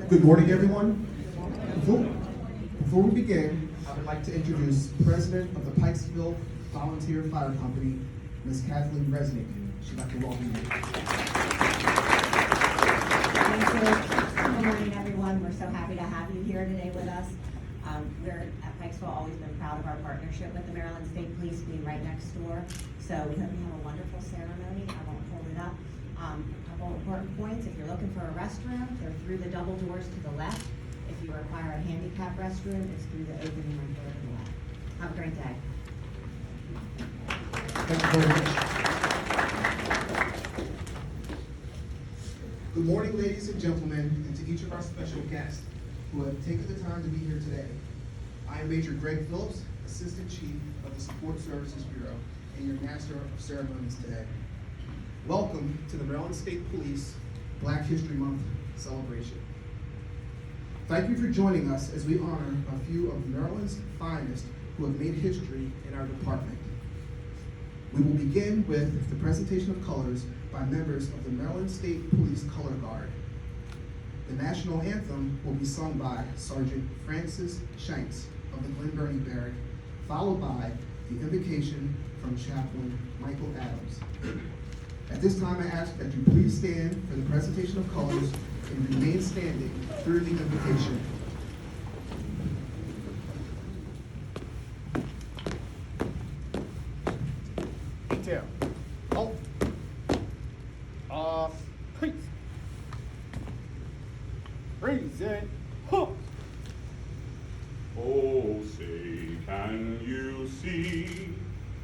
Good morning, everyone. Before we begin, I would like to introduce President of the Pikesville Volunteer Fire Company, Ms. Kathleen Resnick. She'd like to welcome you. Thank you. Good morning, everyone. We're so happy to have you here today with us. We're at Pikesville always been proud of our partnership with the Maryland State Police being right next door. So we hope you have a wonderful ceremony. I won't hold it up. A couple important points. If you're looking for a restroom, they're through the double doors to the left. If you require a handicap restroom, it's through the opening right there to the left. Have a great day. Thank you very much. Good morning, ladies and gentlemen, and to each of our special guests who have taken the time to be here today. I am Major Greg Phillips, Assistant Chief of the Support Services Bureau, and your Master of Ceremonies today. Welcome to the Maryland State Police Black History Month celebration. Thank you for joining us as we honor a few of Maryland's finest who have made history in our department. We will begin with the presentation of colors by members of the Maryland State Police Color Guard. The national anthem will be sung by Sergeant Francis Shanks of the Glen Burnie Barrack, followed by the invocation from Chaplain Michael Adams. At this time, I ask that you please stand for the presentation of colors and remain standing through the invocation. Detail. Peace. Raise it. Huh. Oh, say, can you see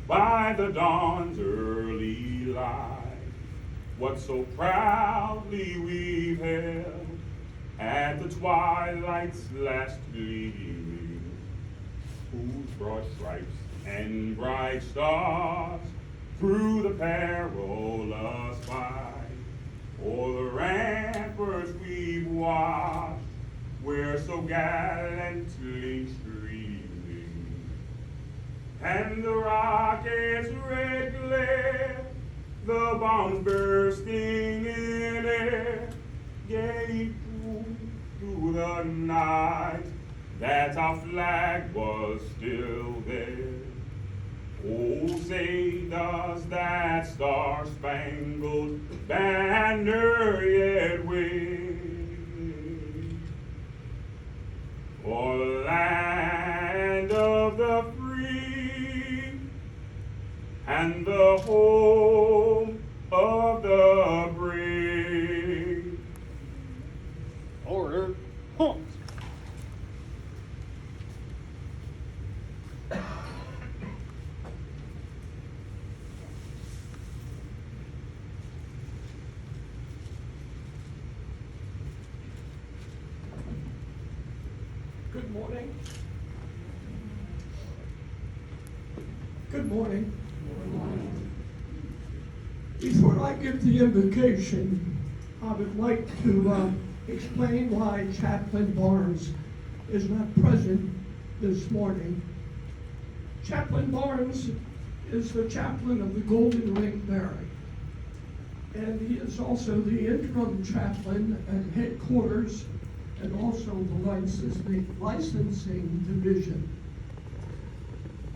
by the dawn's early light what so proudly we've held at the twilight's last gleaming, whose broad stripes and bright stars through the perilous fight o'er the ramparts we've watched, where so gallantly streaming, and the rocket's red glare, the bombs bursting in air, gave proof through the night that our flag was still there. Oh, say does that star-spangled banner yet wave for the land of the free and the home of the brave? Order. Huh. Good morning. Good morning. Before I give the invocation, I would like to explain why Chaplain Barnes is not present this morning. Chaplain Barnes is the chaplain of the Golden Ring Barrack, and he is also the interim chaplain at headquarters and also the licensing division.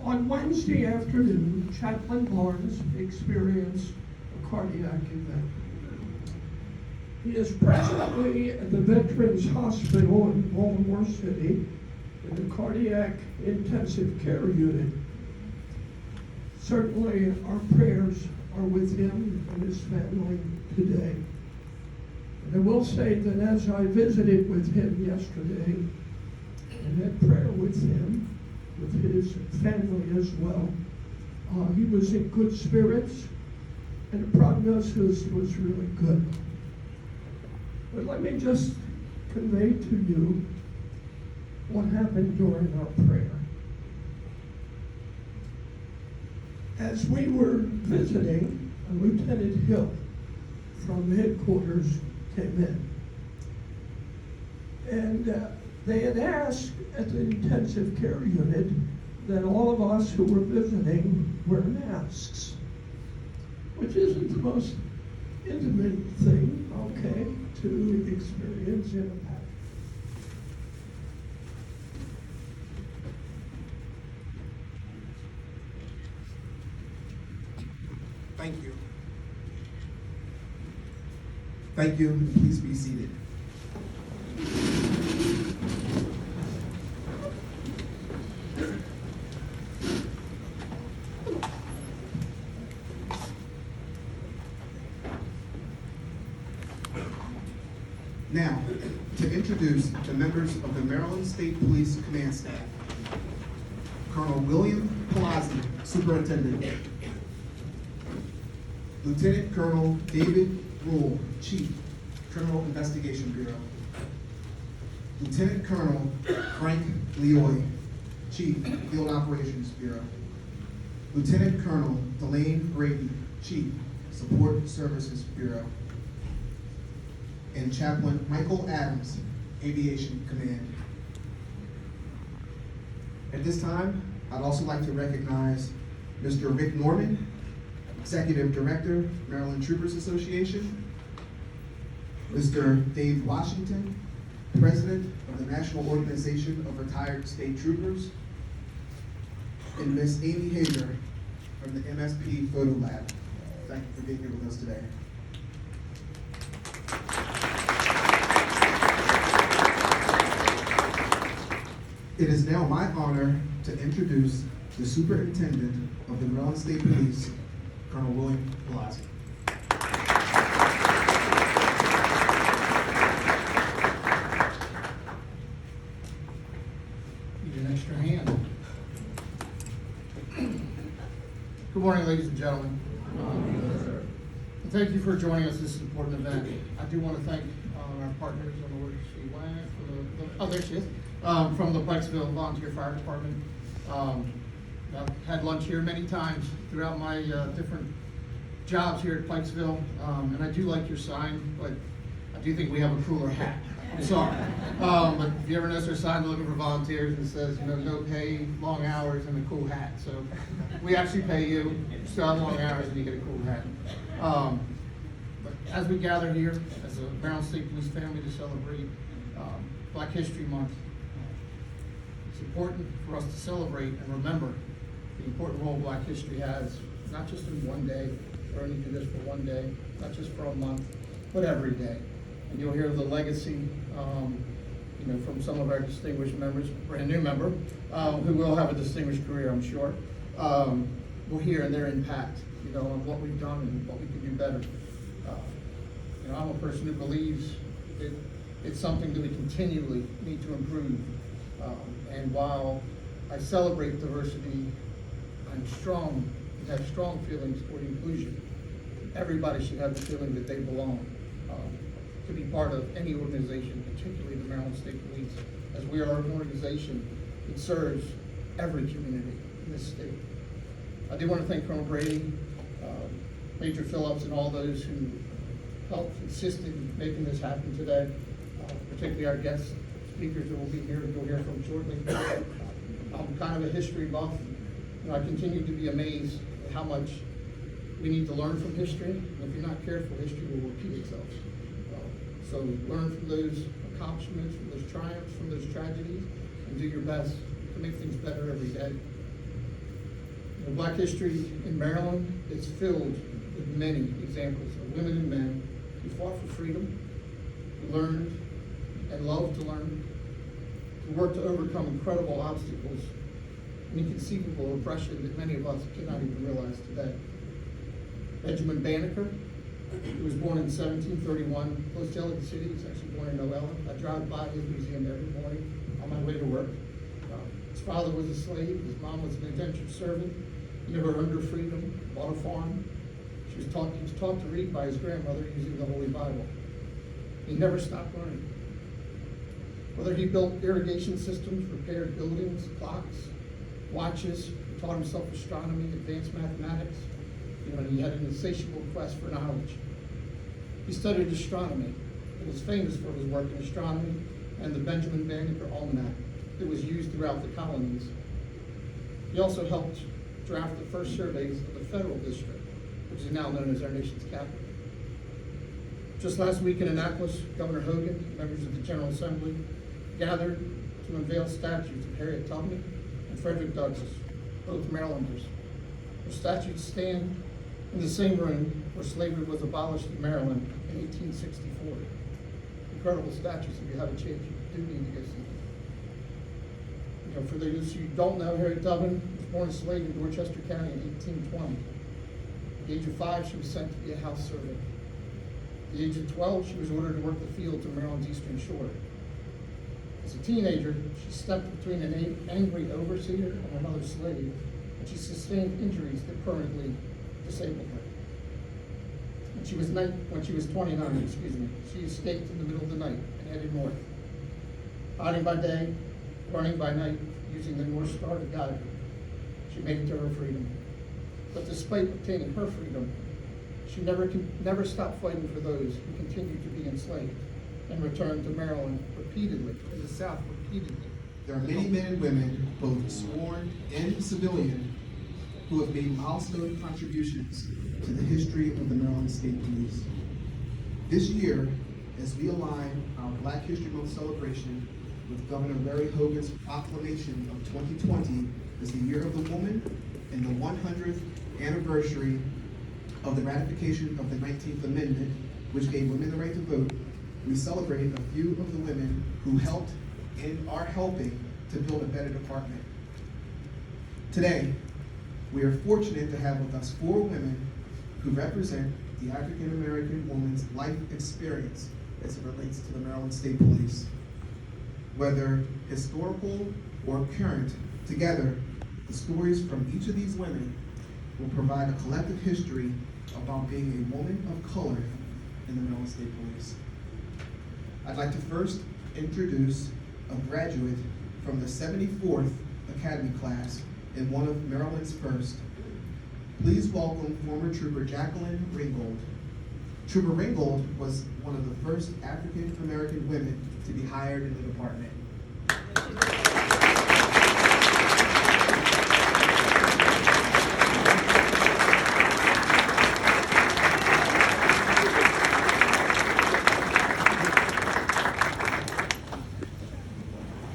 On Wednesday afternoon, Chaplain Barnes experienced a cardiac event. He is presently at the Veterans Hospital in Baltimore City, in the cardiac intensive care unit. Certainly, our prayers are with him and his family today. And I will say that as I visited with him yesterday and had prayer with him, with his family as well, he was in good spirits, and the prognosis was really good. But let me just convey to you what happened during our prayer. As we were visiting, Lieutenant Hill from headquarters came in. And they had asked at the intensive care unit that all of us who were visiting wear masks, which isn't the most intimate thing, okay, to experience in a pack. Thank you. Thank you, and please be seated. Now, to introduce the members of the Maryland State Police Command Staff. Colonel William Palazzi, Superintendent. Lieutenant Colonel David Rule, Chief, Criminal Investigation Bureau. Lieutenant Colonel Frank Leoy, Chief, Field Operations Bureau. Lieutenant Colonel Delane Brady, Chief, Support Services Bureau. And Chaplain Michael Adams, Aviation Command. At this time, I'd also like to recognize Mr. Rick Norman, Executive Director, Maryland Troopers Association, Mr. Dave Washington, President of the National Organization of Retired State Troopers, and Ms. Amy Hager from the MSP Photo Lab. Thank you for being here with us today. It is now my honor to introduce the Superintendent of the Maryland State Police, Colonel William Palazzi. Need an extra hand. Good morning, ladies and gentlemen. And thank you for joining us this important event. I do want to thank our partners on the where she went, there she is, from the Pikesville Volunteer Fire Department. I've had lunch here many times throughout my different jobs here at Pikesville, and I do like your sign, but I do think we have a cooler hat. I'm sorry. But if you ever notice our sign looking for volunteers, it says, you know, no pay, long hours, and a cool hat. So we actually pay you, you still have long hours, and you get a cool hat. But as we gather here as a Maryland State Police family to celebrate Black History Month, it's important for us to celebrate and remember the important role Black history has, not just in one day, or only do this for one day, not just for a month, but every day. And you'll hear the legacy, from some of our distinguished members, brand new member, who will have a distinguished career, I'm sure. We'll hear and their impact, on what we've done and what we can do better. I'm a person who believes it's something that we continually need to improve. And while I celebrate diversity, I'm strong and have strong feelings toward inclusion. Everybody should have the feeling that they belong to be part of any organization, particularly the Maryland State Police, as we are an organization that serves every community in this state. I do want to thank Colonel Brady, Major Phillips, and all those who helped, assisted in making this happen today, particularly our guest speakers that will be here, you'll hear from shortly. I'm kind of a history buff. I continue to be amazed at how much we need to learn from history. And if you're not careful, history will repeat itself. So learn from those accomplishments, from those triumphs, from those tragedies, and do your best to make things better every day. Black history in Maryland is filled with many examples of women and men who fought for freedom, who learned and loved to learn, who who worked to overcome incredible obstacles and inconceivable oppression that many of us cannot even realize today. Benjamin Banneker, he was born in 1731, close to Ellicott City. He was actually born in Noella. I drive by his museum every morning on my way to work. His father was a slave. His mom was an indentured servant. He never earned her freedom, bought a farm. He was taught to read by his grandmother using the Holy Bible. He never stopped learning. Whether he built irrigation systems, repaired buildings, clocks, watches, he taught himself astronomy, advanced mathematics, and he had an insatiable quest for knowledge. He studied astronomy and was famous for his work in astronomy and the Benjamin Banneker Almanac that was used throughout the colonies. He also helped draft the first surveys of the Federal District, which is now known as our nation's capital. Just last week in Annapolis, Governor Hogan, members of the General Assembly, gathered to unveil statues of Harriet Tubman and Frederick Douglass, both Marylanders. Their statues stand in the same room where slavery was abolished in Maryland in 1864. Incredible statues. If you have a chance, you do need to go see them. For those who don't know, Harriet Tubman was born a slave in Dorchester County in 1820. At the age of 5, she was sent to be a house servant. At the age of 12, she was ordered to work the fields of Maryland's eastern shore. As a teenager, she stepped between an angry overseer and another slave, and she sustained injuries that permanently disabled her. When she was 29, she escaped in the middle of the night and headed north. Hiding by day, running by night, using the North Star to guide her, she made it to her freedom. But despite obtaining her freedom, she never stopped fighting for those who continued to be enslaved and returned to Maryland repeatedly, in the South repeatedly. There are many men and women, both sworn and civilian, who have made milestone contributions to the history of the Maryland State Police. This year, as we align our Black History Month celebration with Governor Larry Hogan's proclamation of 2020 as the Year of the Woman and the 100th anniversary of the ratification of the 19th Amendment, which gave women the right to vote, we celebrate a few of the women who helped and are helping to build a better department. Today, we are fortunate to have with us 4 women who represent the African American woman's life experience as it relates to the Maryland State Police. Whether historical or current, together, the stories from each of these women will provide a collective history about being a woman of color in the Maryland State Police. I'd like to first introduce a graduate from the 74th Academy class and one of Maryland's first. Please welcome former Trooper Jackie Ringgold. Trooper Ringgold was one of the first African American women to be hired in the department.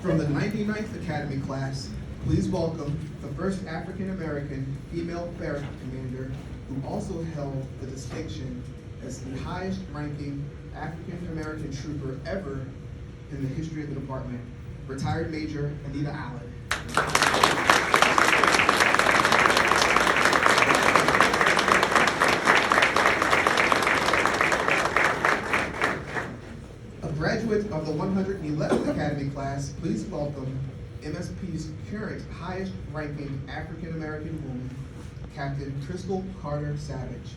From the 99th Academy class, please welcome the first African American female barrack commander who also held the distinction as the highest ranking African American trooper ever in the history of the department, retired Major Anita Allen. A graduate of the 111th Academy class, please welcome MSP's current highest ranking African American woman, Captain Crystal Carter Savage.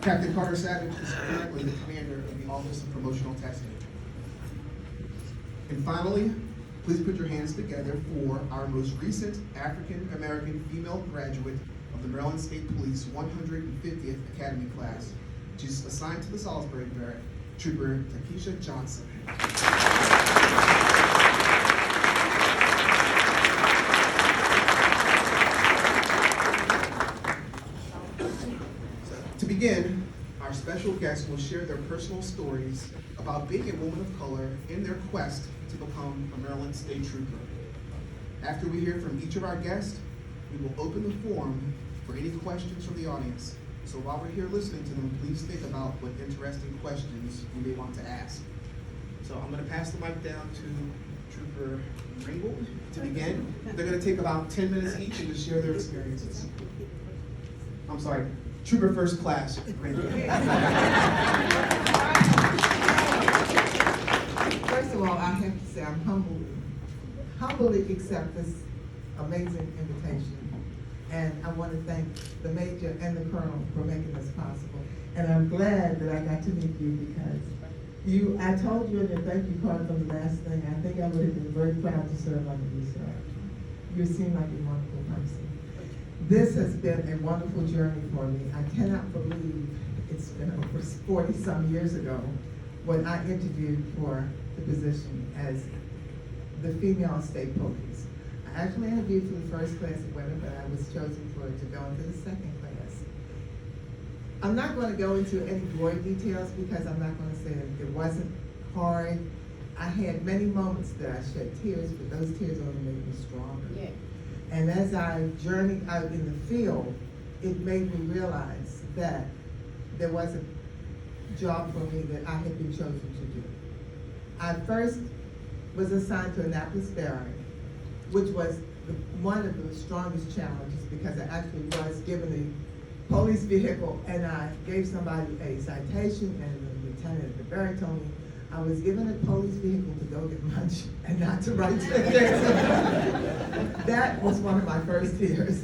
Captain Carter Savage is currently the commander of the Office of Promotional Testing. And finally, please put your hands together for our most recent African American female graduate of the Maryland State Police 150th Academy class. She's assigned to the Salisbury Barrack, Trooper Jackie Johnson. To begin, our special guests will share their personal stories about being a woman of color in their quest to become a Maryland State Trooper. After we hear from each of our guests, we will open the forum for any questions from the audience. So while we're here listening to them, please think about what interesting questions you may want to ask. So I'm gonna pass the mic down to Trooper Ringgold to begin. They're gonna take about 10 minutes each and just share their experiences. I'm sorry, Trooper First Class Ringgold. First of all, I have to say I'm humbly accept this amazing invitation. And I want to thank the Major and the Colonel for making this possible. And I'm glad that I got to meet you because I told you in your thank you card from the last thing, I think I would have been very proud to serve under you, sir. You seem like a wonderful person. This has been a wonderful journey for me. I cannot believe it's been over 40-some years ago when I interviewed for the position as the female state police. I actually interviewed for the first class of women, but I was chosen to go into the second class. I'm not going to go into any gory details because I'm not going to say that it wasn't hard. I had many moments that I shed tears, but those tears only made me stronger. Yeah. And as I journeyed out in the field, it made me realize that there was a job for me that I had been chosen to do. I first was assigned to Annapolis Barracks, which was one of the strongest challenges because I actually was given a police vehicle and I gave somebody a citation and the lieutenant at the barrack told me I was given a police vehicle to go get lunch and not to write tickets. That was one of my first tears.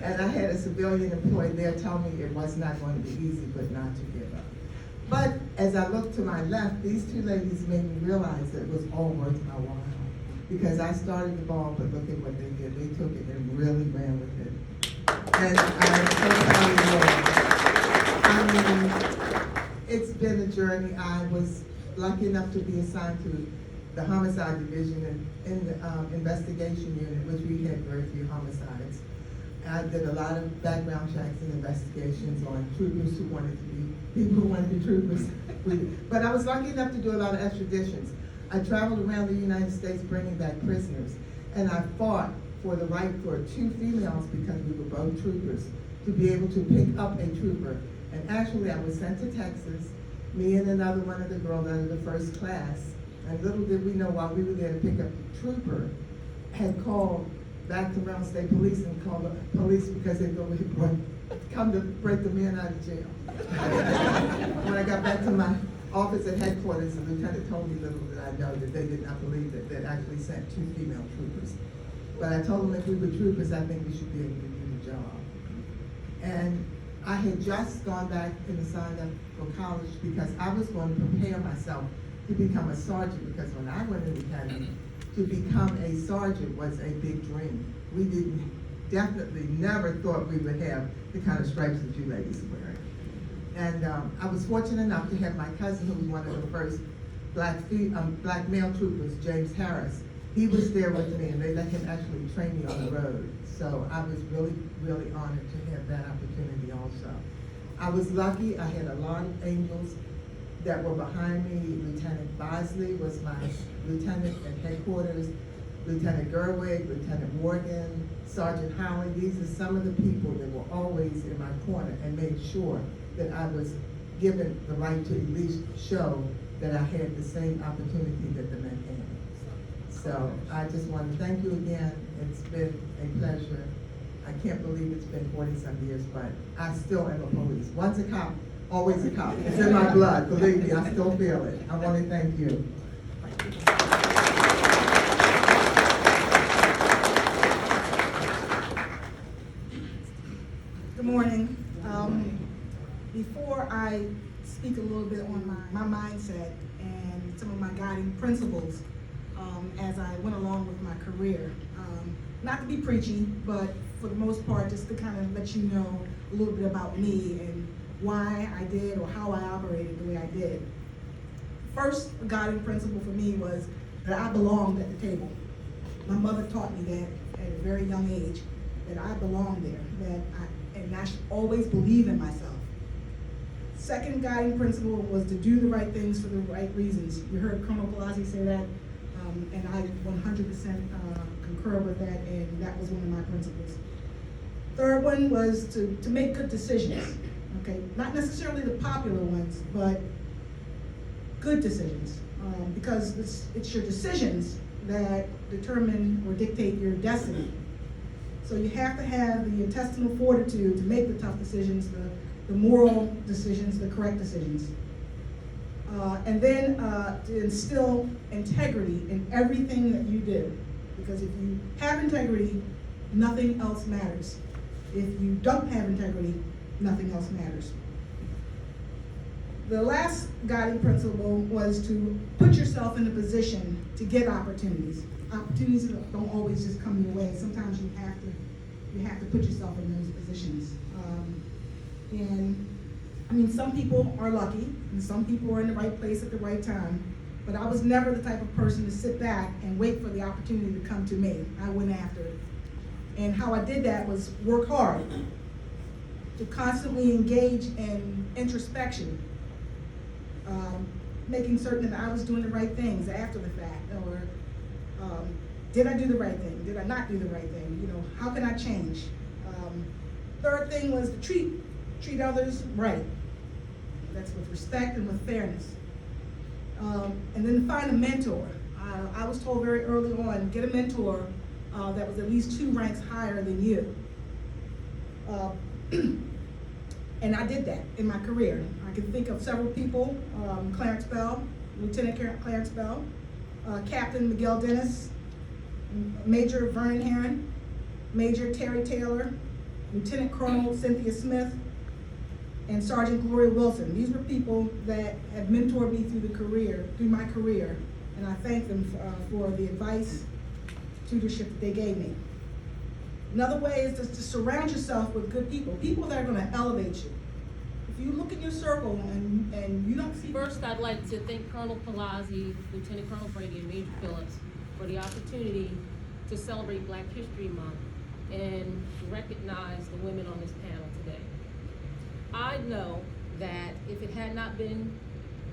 And I had a civilian employee there tell me it was not going to be easy, but not to give up. But as I looked to my left, these two ladies made me realize that it was all worth my while. Because I started the ball, but look at what they did. They took it and really ran with it. And I'm so proud of them. I mean, it's been a journey. I was lucky enough to be assigned to the homicide division in the investigation unit, which we had very few homicides. I did a lot of background checks and investigations on troopers who wanted to be, people who wanted to be troopers. But I was lucky enough to do a lot of extraditions. I traveled around the United States bringing back prisoners, and I fought for the right for two females, because we were both troopers, to be able to pick up a trooper. And actually, I was sent to Texas, me and another one of the girls out of the first class, and little did we know while we were there to pick up a trooper, had called back to Maryland State Police and called the police because they thought we had come to break the men out of jail. When I got back to my office at headquarters, the lieutenant told me little did I know that they did not believe that they'd actually sent two female troopers. But I told them if we were troopers, I think we should be able to do the job. And I had just gone back and signed up for college because I was going to prepare myself to become a sergeant, because when I went in the academy, to become a sergeant was a big dream. We definitely never thought we would have the kind of stripes that you ladies are wearing. And I was fortunate enough to have my cousin, who was one of the first black male troopers, James Harris. He was there with me, and they let him actually train me on the road. So I was really, really honored to have that opportunity also. I was lucky. I had a lot of angels that were behind me. Lieutenant Bosley was my lieutenant at headquarters, Lieutenant Gerwig, Lieutenant Morgan, Sergeant Howley. These are some of the people that were always in my corner and made sure that I was given the right to at least show that I had the same opportunity that the men had. So I just want to thank you again. It's been a pleasure. I can't believe it's been 40-some years, but I still am a police. Once a cop, always a cop. It's in my blood, believe me, I still feel it. I want to thank you. Good morning. Before I speak a little bit on my mindset and some of my guiding principles as I went along with my career, not to be preachy, but for the most part, just to kind of let you know a little bit about me and why I did or how I operated the way I did. First guiding principle for me was that I belonged at the table. My mother taught me that at a very young age, that I belonged there, and I should always believe in myself. Second guiding principle was to do the right things for the right reasons. You heard Colonel Palazzi say that, and I 100% concur with that, and that was one of my principles. Third one was to make good decisions. okay? Not necessarily the popular ones, but good decisions. Because it's your decisions that determine or dictate your destiny. So you have to have the intestinal fortitude to make the tough decisions, the moral decisions, the correct decisions. And then to instill integrity in everything that you do. Because if you have integrity, nothing else matters. If you don't have integrity, nothing else matters. The last guiding principle was to put yourself in a position to get opportunities. Opportunities don't always just come your way. Sometimes you have to put yourself in those positions. And I mean, some people are lucky, and some people are in the right place at the right time. But I was never the type of person to sit back and wait for the opportunity to come to me. I went after it. And how I did that was work hard, to constantly engage in introspection, making certain that I was doing the right things after the fact, or did I do the right thing? Did I not do the right thing? You know, how can I change? Third thing was to treat others right. That's with respect and with fairness. And then find a mentor. I was told very early on, get a mentor that was at least 2 ranks higher than you. And I did that in my career. I can think of several people, Clarence Bell, Lieutenant Clarence Bell, Captain Miguel Dennis, Major Vernon Herron, Major Terry Taylor, Lieutenant Colonel Cynthia Smith, and Sergeant Gloria Wilson. These were people that have mentored me through my career, and I thank them for the advice, tutorship that they gave me. Another way is to surround yourself with good people that are going to elevate you. If you look at your circle and you don't see... First, I'd like to thank Colonel Palazzi, Lieutenant Colonel Brady, and Major Phillips for the opportunity to celebrate Black History Month and recognize the women on this panel today. I know that if it had not been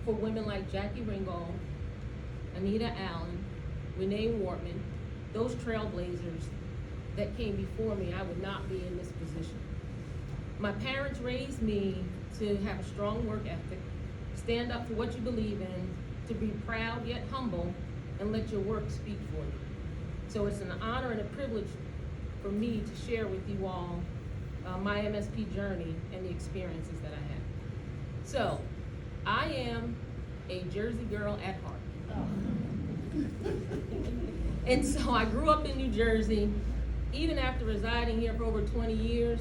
for women like Jackie Ringgold, Anita Allen, Renee Wortman, those trailblazers that came before me, I would not be in this position. My parents raised me to have a strong work ethic, stand up for what you believe in, to be proud yet humble, and let your work speak for you. So it's an honor and a privilege for me to share with you all my MSP journey and the experiences that I had. So, I am a Jersey girl at heart. And so I grew up in New Jersey. Even after residing here for over 20 years,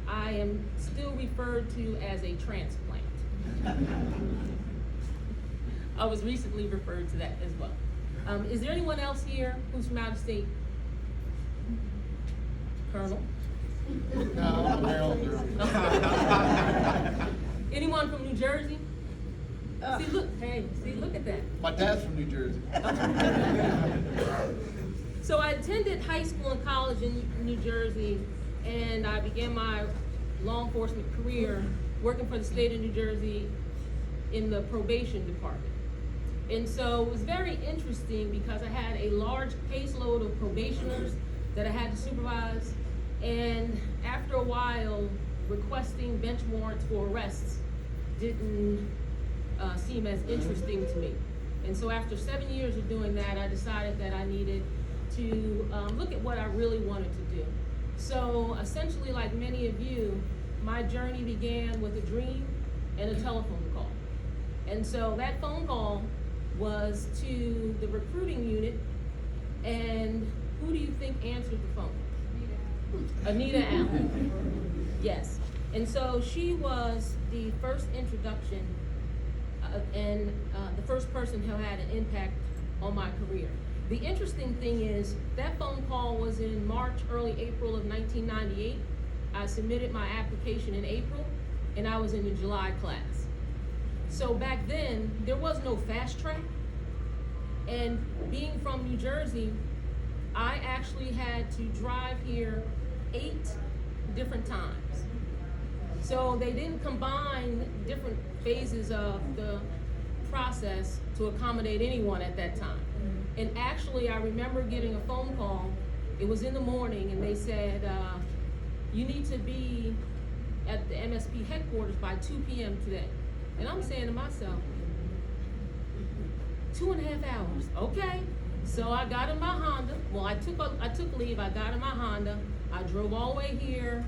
I am still referred to as a transplant. I was recently referred to that as well. Is there anyone else here who's from out of state? Colonel? No, I'm a Maryland girl. Anyone from New Jersey? See, look at that. My dad's from New Jersey. So I attended high school and college in New Jersey, and I began my law enforcement career working for the state of New Jersey in the probation department. And so it was very interesting because I had a large caseload of probationers that I had to supervise, and after a while, requesting bench warrants for arrests didn't seem as interesting to me. And so after 7 years of doing that, I decided that I needed to look at what I really wanted to do. So essentially, like many of you, my journey began with a dream and a telephone call. And so that phone call was to the recruiting unit, and who do you think answered the phone? Anita Allen. Yes. And so she was the first introduction and the first person who had an impact on my career. The interesting thing is that phone call was in March, early April of 1998. I submitted my application in April, and I was in the July class. So back then, there was no fast track. And being from New Jersey, I actually had to drive here 8 different times. So they didn't combine different phases of the process to accommodate anyone at that time. And actually, I remember getting a phone call. It was in the morning, and they said, you need to be at the MSP headquarters by 2 p.m. today. And I'm saying to myself, 2.5 hours, okay. So I got in my Honda, well, I took leave, I got in my Honda, I drove all the way here,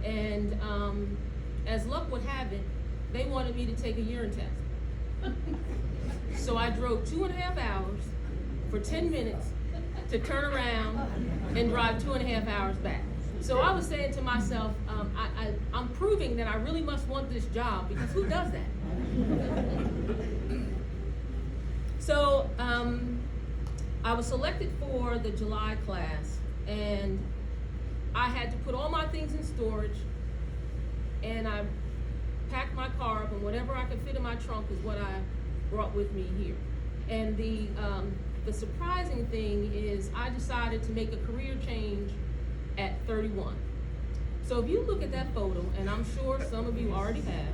and, as luck would have it, they wanted me to take a urine test. So I drove 2.5 hours for 10 minutes to turn around and drive 2.5 hours back. So I was saying to myself, I'm proving that I really must want this job, because who does that? So I was selected for the July class, and I had to put all my things in storage, and I packed my car up, and whatever I could fit in my trunk is what I brought with me here. And the surprising thing is I decided to make a career change at 31. So if you look at that photo, and I'm sure some of you already have.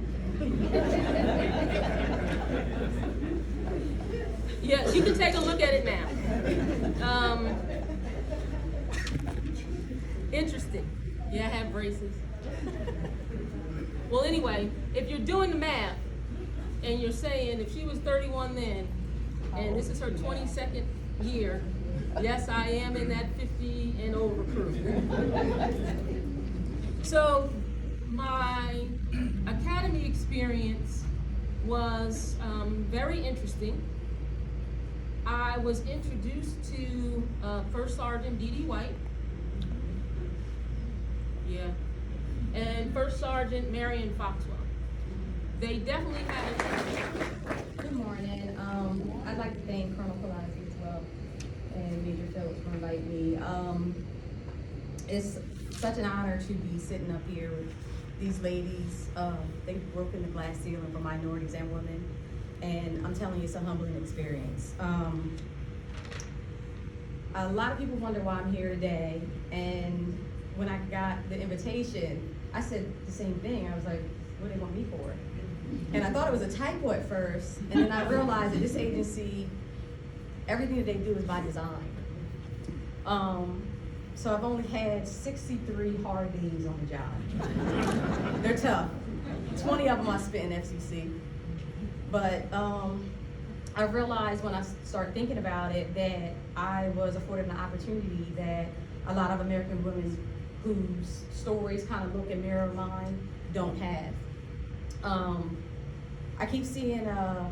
Yeah, you can take a look at it now. Interesting. Yeah, I have braces. Well, anyway, if you're doing the math, and you're saying if she was 31 then, and this is her 22nd year, yes, I am in that 50 and over crew. So my academy experience was very interesting. I was introduced to First Sergeant D.D. White, yeah, and First Sergeant Marion Foxwell. They definitely had a Good morning. I'd like to thank Colonel Pilates as well and Major Phillips for inviting me. It's such an honor to be sitting up here with these ladies. They've broken the glass ceiling for minorities and women, and I'm telling you, it's a humbling experience. A lot of people wonder why I'm here today, and when I got the invitation, I said the same thing. I was like, what do they want me for? And I thought it was a typo at first, and then I realized that this agency, everything that they do is by design. So I've only had 63 hard days on the job. They're tough. 20 of them I spent in FCC. But I realized when I started thinking about it that I was afforded an opportunity that a lot of American women whose stories kind of look and mirror mine don't have. I keep seeing a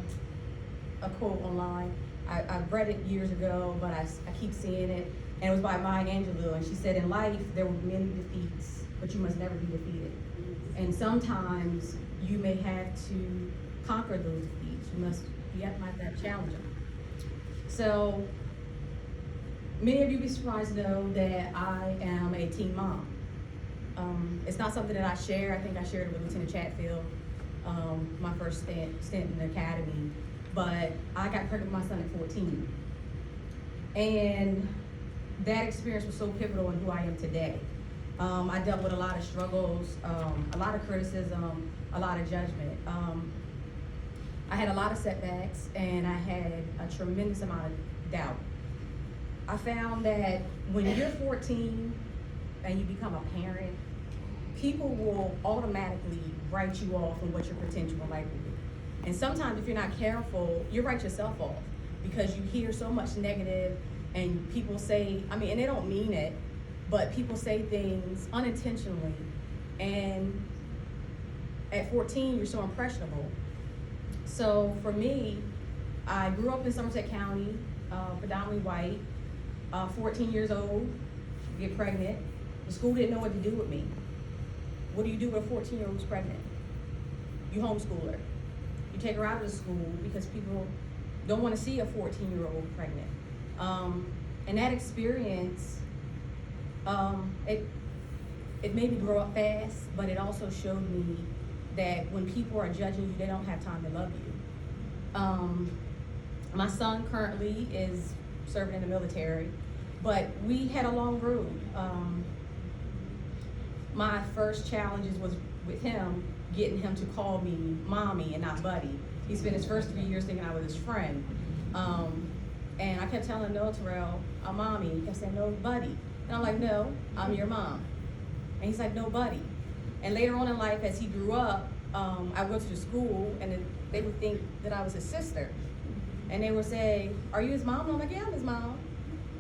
quote online. I've read it years ago, but I keep seeing it, and it was by Maya Angelou, and she said, in life, there will be many defeats, but you must never be defeated. And sometimes you may have to conquer those defeats. You have to challenge them. So, many of you be surprised to know that I am a teen mom. It's not something that I share. I think I shared it with Lieutenant Chatfield, my first stint in the academy. But I got pregnant with my son at 14. And that experience was so pivotal in who I am today. I dealt with a lot of struggles, a lot of criticism, a lot of judgment. I had a lot of setbacks, and I had a tremendous amount of doubt. I found that when you're 14 and you become a parent, people will automatically write you off on what your potential in life will be. And sometimes if you're not careful, you write yourself off because you hear so much negative, and people say, and they don't mean it, but people say things unintentionally. And at 14, you're so impressionable. So for me, I grew up in Somerset County, predominantly white, 14 years old, get pregnant. The school didn't know what to do with me. What do you do with a 14-year-old who's pregnant? You homeschool her. You take her out of the school because people don't want to see a 14-year-old pregnant. And that experience, it made me grow up fast, but it also showed me that when people are judging you, they don't have time to love you. My son currently is serving in the military, but we had a long road. My first challenges was with him, getting him to call me mommy and not buddy. He spent his first 3 years thinking I was his friend. And I kept telling him, no, Terrell, I'm mommy. He kept saying, no, buddy. And I'm like, no, I'm your mom. And he's like, no, buddy. And later on in life, as he grew up, I went to the school, and they would think that I was his sister. And they would say, "Are you his mom?" And I'm like, "Yeah, I'm his mom."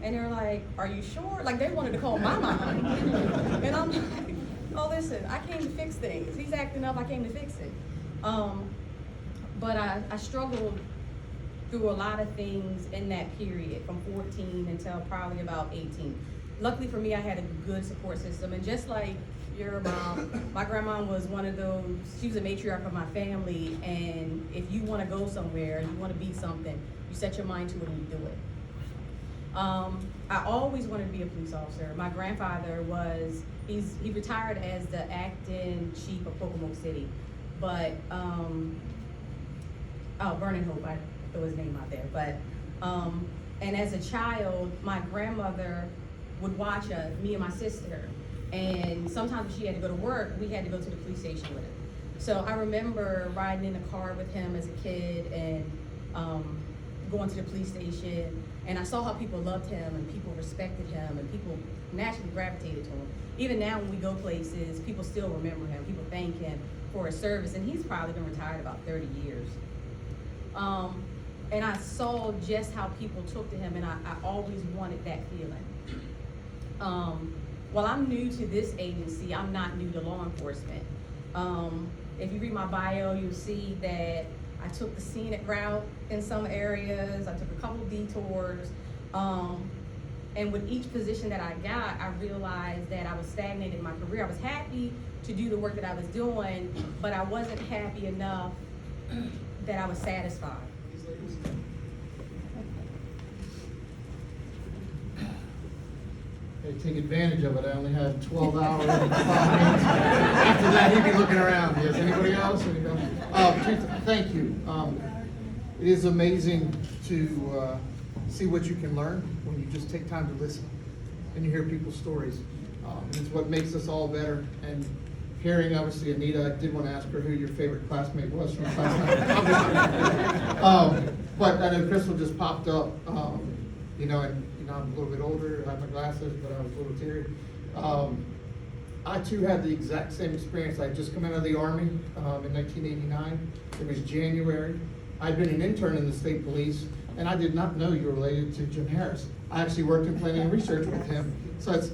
And they're like, "Are you sure?" Like, they wanted to call my mom. And I'm like, "Oh, listen, I came to fix things. He's acting up, I came to fix it." But I struggled through a lot of things in that period, from 14 until probably about 18. Luckily for me, I had a good support system, and just like your mom, my grandma was one of those, she was a matriarch of my family, and if you wanna go somewhere, you wanna be something, you set your mind to it and you do it. I always wanted to be a police officer. My grandfather he retired as the acting chief of Pocomoke City, but, Vernon Hope, I threw his name out there, but, and as a child, my grandmother would watch us, me and my sister, and sometimes if she had to go to work, we had to go to the police station with him. So I remember riding in the car with him as a kid and going to the police station, and I saw how people loved him and people respected him and people naturally gravitated to him. Even now when we go places, people still remember him, people thank him for his service, and he's probably been retired about 30 years. And I saw just how people took to him, and I always wanted that feeling. While I'm new to this agency, I'm not new to law enforcement. If you read my bio, you'll see that I took the scenic route in some areas, I took a couple of detours, and with each position that I got, I realized that I was stagnated in my career. I was happy to do the work that I was doing, but I wasn't happy enough that I was satisfied. They take advantage of it. I only have 12 hours and 5 minutes. After that, he'd be looking around. Yes, anybody else? Thank you. It is amazing to see what you can learn when you just take time to listen and you hear people's stories. And it's what makes us all better. And hearing, obviously, Anita, I did want to ask her who your favorite classmate was from class 9. But I know Crystal just popped up, and I'm a little bit older, I have my glasses, but I was a little teary. I too had the exact same experience. I had just come out of the Army in 1989. It was January. I'd been an intern in the state police, and I did not know you were related to Jim Harris. I actually worked in planning and research with him. So it's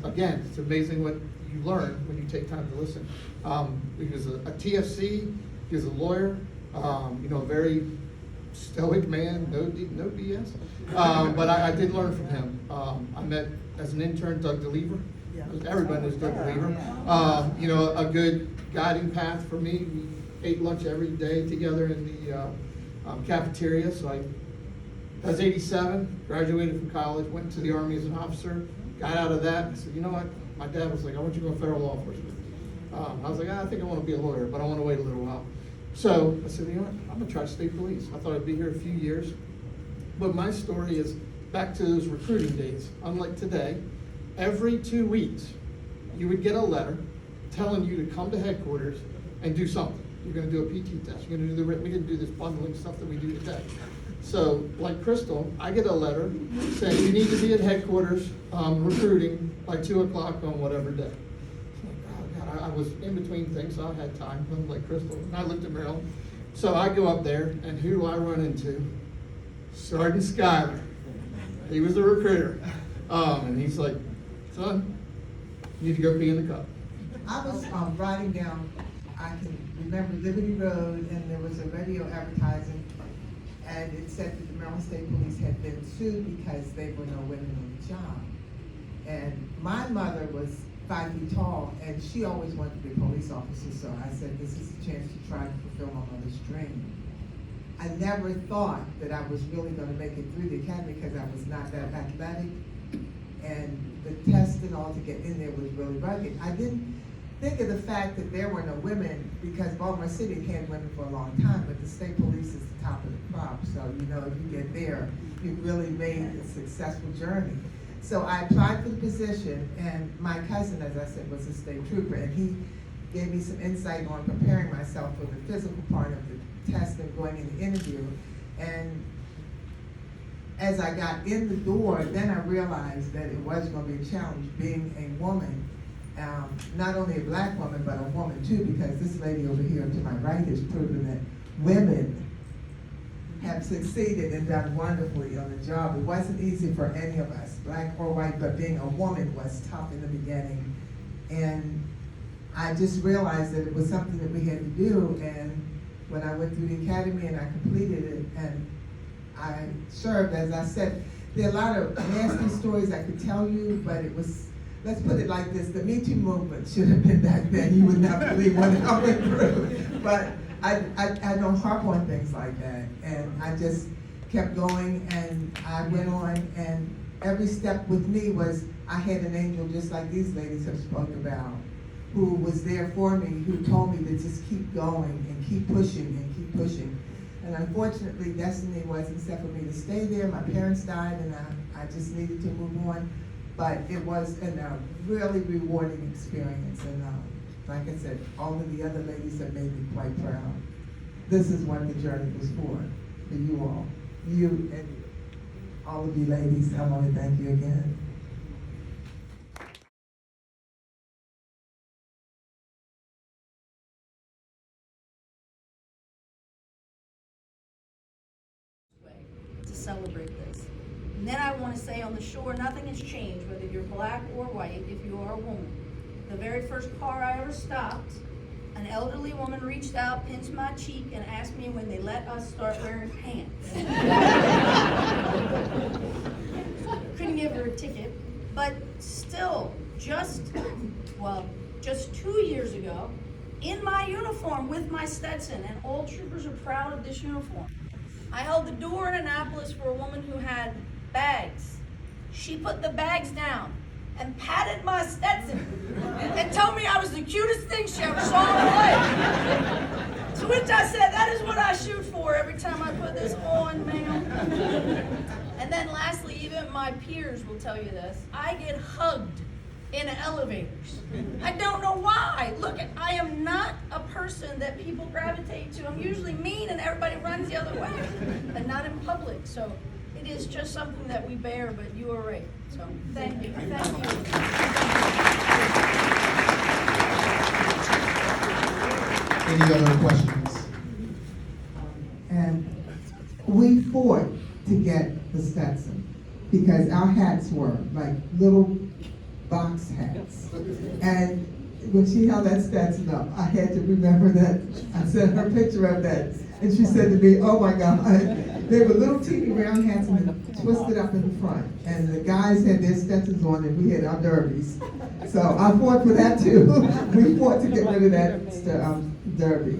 amazing what you learn when you take time to listen. He was a TFC, he was a lawyer, a very stoic man, no BS. But I did learn from him. I met as an intern Doug DeLever. Everybody knows Doug DeLever. A good guiding path for me. We ate lunch every day together in the cafeteria. So I was 87, graduated from college, went to the Army as an officer, got out of that. I said, you know what? My dad was like, I want you to go federal law enforcement. I was like, I think I want to be a lawyer, but I want to wait a little while. So I said, you know what? I'm going to try state police. I thought I'd be here a few years. But my story is back to those recruiting days. Unlike today, every 2 weeks, you would get a letter telling you to come to headquarters and do something. You're going to do a PT test. You're going to do we didn't do this bundling stuff that we do today. So, like Crystal, I get a letter saying you need to be at headquarters recruiting by 2 o'clock on whatever day. Oh God, I was in between things, so I had time, like Crystal. And I looked at Maryland. So I go up there, and who do I run into? Sergeant Schuyler. He was the recruiter. And he's like, son, you need to go pee in the cup. I was riding down, I can remember Liberty Road, and there was a radio advertising, and it said that the Maryland State Police had been sued because there were no women on the job. And my mother was 5 feet tall, and she always wanted to be a police officer, so I said, this is a chance to try to fulfill my mother's dream. I never thought that I was really going to make it through the academy because I was not that athletic, and the test and all to get in there was really rugged. I didn't think of the fact that there were no women because Baltimore City had women for a long time, but the state police is the top of the crop. So, if you get there, you've really made a successful journey. So I applied for the position, and my cousin, as I said, was a state trooper, and he gave me some insight on preparing myself for the physical part of the test and going in the interview. And as I got in the door, then I realized that it was going to be a challenge being a woman not only a black woman, but a woman too, because this lady over here to my right has proven that women have succeeded and done wonderfully on the job. It wasn't easy for any of us, black or white, but being a woman was tough in the beginning. And I just realized that it was something that we had to do, and when I went through the academy and I completed it, and I served, as I said, there are a lot of nasty stories I could tell you, but it was, let's put it like this, the Me Too movement should have been back then. You would not believe what I went through. But I don't harp on things like that, and I just kept going, and I went on, and every step with me was, I had an angel just like these ladies have spoke about, who was there for me, who told me to just keep going and keep pushing and keep pushing. And unfortunately, destiny wasn't set for me to stay there. My parents died, and I just needed to move on. But it was a really rewarding experience, and like I said, all of the other ladies have made me quite proud. This is what the journey was for you all. You and all of you ladies, I want to thank you again. To celebrate this. And then I want to say on the shore, nothing has changed, whether you're black or white, if you are a woman. The very first car I ever stopped, an elderly woman reached out, pinched my cheek, and asked me when they let us start wearing pants. Couldn't give her a ticket, but still, just 2 years ago, in my uniform with my Stetson, and all troopers are proud of this uniform. I held the door in Annapolis for a woman who had bags. She put the bags down and patted my Stetson and told me I was the cutest thing she ever saw in her life. To which I said, that is what I shoot for every time I put this on, ma'am. And then lastly, even my peers will tell you this, I get hugged in elevators. I don't know why. Look, I am not a person that people gravitate to. I'm usually mean and everybody runs the other way, but not in public. So it is just something that we bear, but you are right. So thank you. Thank you. Any other questions? And we fought to get the Stetson because our hats were like little box hats. And when she held that Stetson up, I had to remember that. I sent her a picture of that. And she said to me, oh my God, they were little teeny round hats and twisted up in the front. And the guys had their Stetsons on and we had our derbies. So I fought for that too. We fought to get rid of that derby.